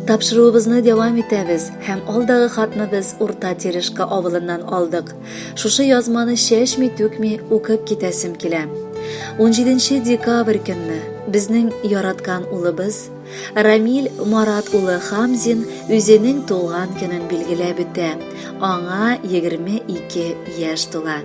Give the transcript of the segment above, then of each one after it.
Тапшыруыбызны дәвам итәбез һәм алдагы хатны без Урта Терешка авылыннан алдык. Шушы язманы чәчми-түкми укып китәсем килә. 17 декабрь көнне безнең яраткан улыбыз Рамил Марат улы Хамзин үзенең тулган көнен билгеләп үтә. Аңа 22 яшь тула.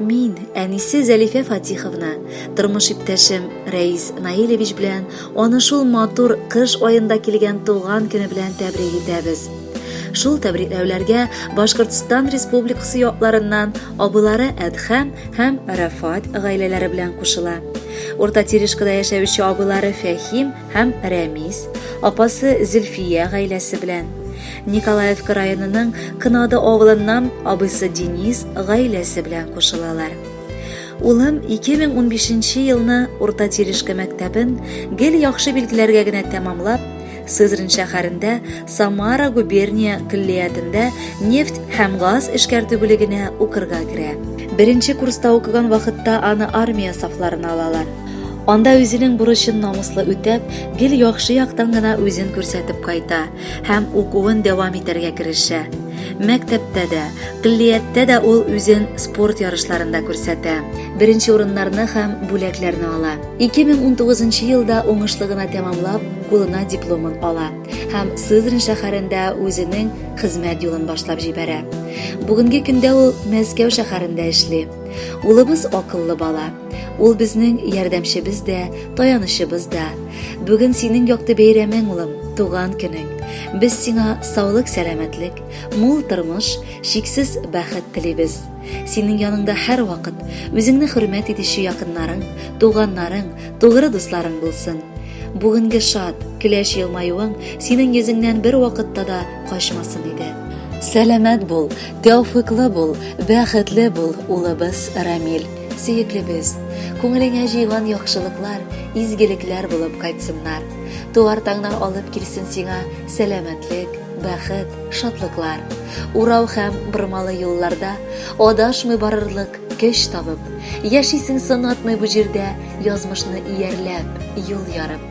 Мин, әнисе Зәлифә Фатиховна, тормыш иптәшем Рәис Наилевич белән аны шул матур кыш аенда килгән тулган көне белән тәбрик итәбез. Шул тәбрикләүләргә Башкортстан Республикасы якларыннан абылары Әдһәм һәм Рафат гаиләләре белән кушыла. Урта Терешкада яшәүче абылары Фәһим һәм Рәмис, апасы Зөлфия гаиләсе белән. Николаевка районының Кынады авылыннан абысы Денис гаиләсе белән кушылалар. Улым 2015 елны Урта Терешка мәктәбен гел яхшы билгеләргә генә тәмамлап, Сызрань шәһәрендә Самара губерния киллиятендә нефть һәм газ эшкәртү бүлегенә укырга керә. Беренче курста укыган вакытта аны армия сафларына алалар. Анда үзенең бурычын намуслы үтәп, гел яхшы яктан гына үзен күрсәтеп кайта һәм укуын дәвам итәргә керешә. Мәктәптә дә, киллияттә дә ул үзен спорт ярышларында күрсәтә. Беренче урыннарны һәм бүләкләрне ала. 2019 елда уңышлы гына тәмамлап, кулына дипломын ала һәм Сызрань шәһәрендә үзенең хезмәт юлын башлап җибәрә. Бүгенге көндә ул Мәскәү шәһәрендә эшли. Улыбыз акыллы бала. Ул безнең ярдәмчебез дә, таянычыбыз да. Бүген синең якты бәйрәмең, улым, туган көнең. Без сиңа саулык, сәламәтлек, мул тормыш, шиксез бәхет телибез. Синең яныңда һәр вакыт үзеңне хөрмәт итүче якыннарың, туганнарың, тугры дусларың булсын. Бүгенге шат, киләч елмаюың синең йөзеңнән бер вакытта да качмасын иде. Сәламәт бул, тәүфыйклы бул, бәхетле бул, улыбыз Рамил. Сөеклебез, күңелеңә җыйган яхшылыклар, изгелекләр булып кайтсыннар. Тугар таңнан алып килсен сиңа сәламәтлек, бәхет, шатлыклар. Урау һәм бормалы юлларда адашмый барырлык көч табып, яшисең сынатмый бу җирдә язмышны иярләп, юл ярып.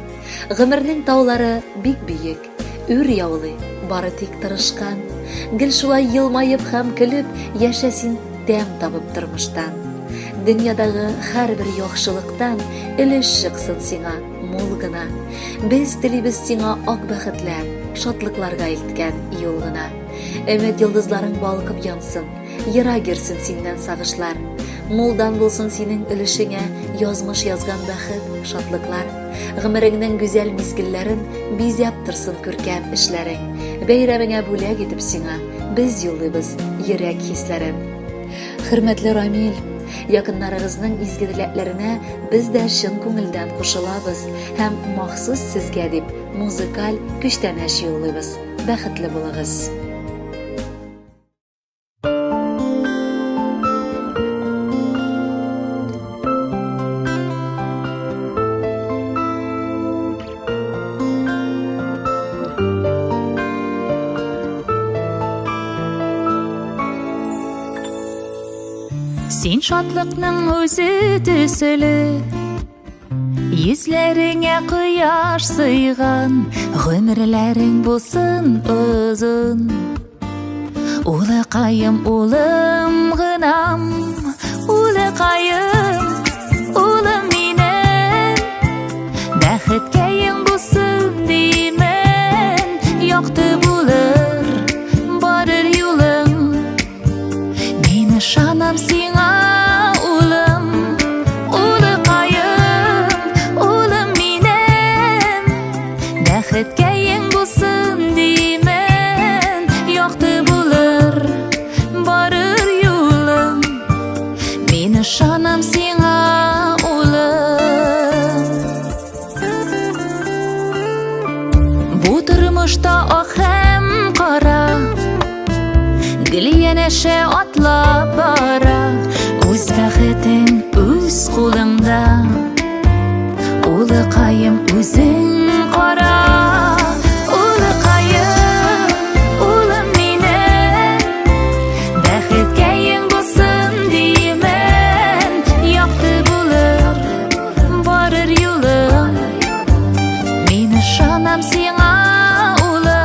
Гомернең таулары бик биек, үр яулый, бары тик тырышкан. Гел шулай елмаеп һәм көлеп яшәсин тәм табып тормыштан. Дөньядагы һәрбер яхшылыктан өлеш чыксын сиңа мул гына. Без телибез сиңа ак бәхетләр, шатлыкларга илткән юл гына. Өмет йолдызларың балкып янсын, ерак йөрсен синнән сагышлар. Мулдан булсын синең өлешеңә язмыш язган бәхет, шатлыклар. Гомереңнең гүзәл мизгелләрен бизәп торсын күркәм эшләрең. Бәйрәмеңә бүләк итеп сиңа без юллыйбыз йөрәк хисләрен. Хөрмәтле Рамил, якыннарыгызның изге теләкләренә без дә чын күңелдән кушылабыз һәм махсус сезгә дип музыкаль күчтәнәш юллыйбыз. Бәхетле булыгыз. Син шатлыкның үзе төселе, йөзләреңә кояш сыйган, гомерләрең булсын озын. Улыкаем улым гынам, улыкаем улым минем, бәхеткәең булсын димен, якты булыр барыр юлың. Мин ышанам сиңа улым, улыкаем улым минем, бәхеткәең булсын димен, якты булыр барыр юлың. Мин ышанам сиңа улым. Бу тормышта ак һәм кара, гел янәшә атлап бара, үз бәхетең үз кулыңда. Улыкаем үзең кара, улыкаем улым минем, бәхеткәең булсын димен, якты булыр барыр юлың. Мин ышанам сиңа улым.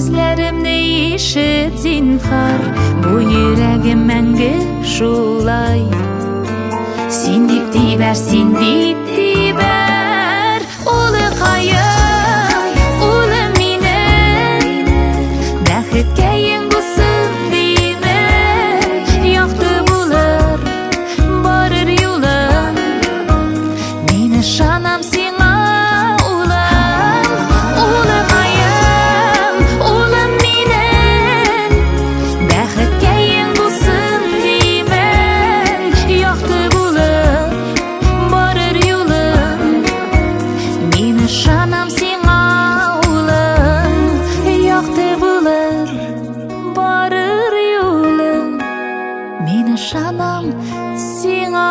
Сүзләремне ишет зинһар, бу йөрәгем мәңге шулай. Син дип тибәр, син дип тибәр, улыкаем, улым минем. Бәхеткәең булсын димен, якты булыр барыр юлың. Мин ышанам сиңа, улым, улыкаем, улым минем. Бәхеткәең булсын димен, якты булыр барыр юлың. Мин ышанам сиңа, улым, якты булыр барыр юлың. Мин ышанам сиңа.